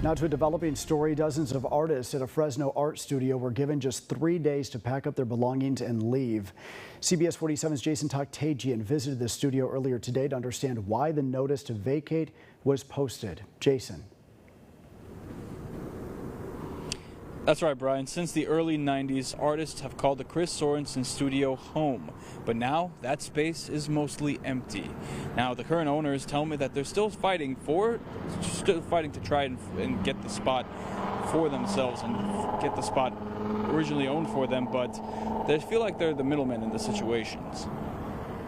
Now to a developing story. Dozens of artists at a Fresno art studio were given just 3 days to pack up their belongings and leave. CBS 47's Jason Taktagian visited the studio earlier today to understand why the notice to vacate was posted. Jason. That's right, Brian. Since the early 90s, artists have called the Chris Sorensen studio home. But now that space is mostly empty. Now the current owners tell me that they're still fighting to try and get the spot for themselves and get the spot originally owned for them, but they feel like they're the middlemen in the situations.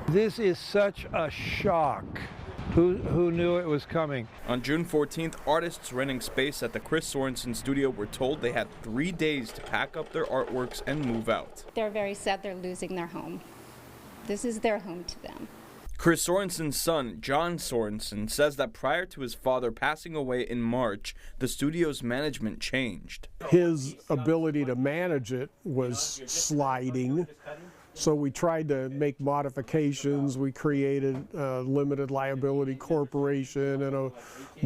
This is such a shock. Who knew it was coming? On June 14th, artists renting space at the Chris Sorensen studio were told they had 3 days to pack up their artworks and move out. They're very sad they're losing their home. This is their home to them. Chris Sorensen's son, John Sorensen, says that prior to his father passing away in March, the studio's management changed. His ability to manage it was sliding. So we tried to make modifications. We created a limited liability corporation and a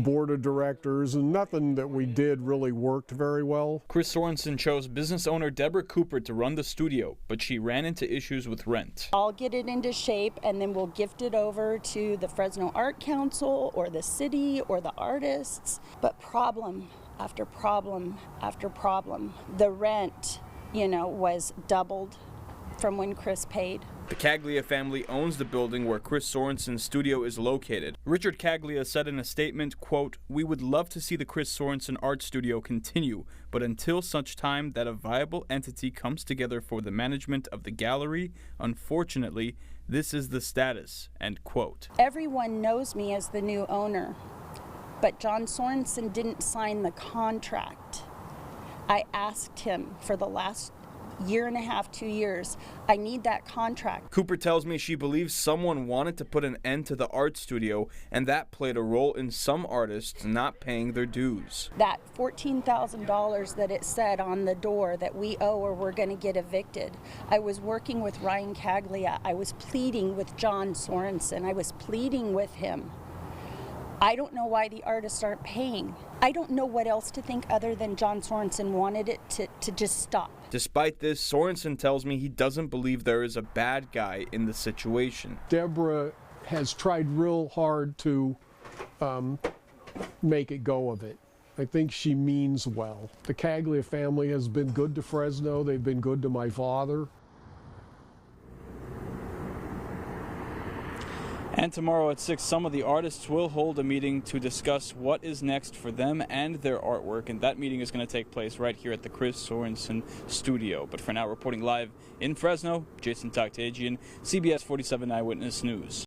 board of directors, and nothing that we did really worked very well. Chris Sorensen chose business owner Deborah Cooper to run the studio, but she ran into issues with rent. I'll get it into shape and then we'll gift it over to the Fresno Art Council or the city or the artists. But problem after problem after problem. The rent, was doubled from when Chris paid. The Caglia family owns the building where Chris Sorensen's studio is located. Richard Caglia said in a statement, quote, "We would love to see the Chris Sorensen art studio continue, but until such time that a viable entity comes together for the management of the gallery, unfortunately, this is the status," end quote. Everyone knows me as the new owner, but John Sorensen didn't sign the contract. I asked him for the last year and a half, 2 years. I need that contract. Cooper tells me she believes someone wanted to put an end to the art studio, and that played a role in some artists not paying their dues. That $14,000 that it said on the door that we owe or we're going to get evicted. I was working with Ryan Caglia. I was pleading with John Sorensen. I was pleading with him. I don't know why the artists aren't paying. I don't know what else to think other than John Sorensen wanted it to just stop. Despite this, Sorensen tells me he doesn't believe there is a bad guy in the situation. Deborah has tried real hard to make it go of it. I think she means well. The Caglia family has been good to Fresno. They've been good to my father. And tomorrow at 6, some of the artists will hold a meeting to discuss what is next for them and their artwork, and that meeting is going to take place right here at the Chris Sorensen studio. But for now, reporting live in Fresno, Jason Taktagian, CBS 47 Eyewitness News.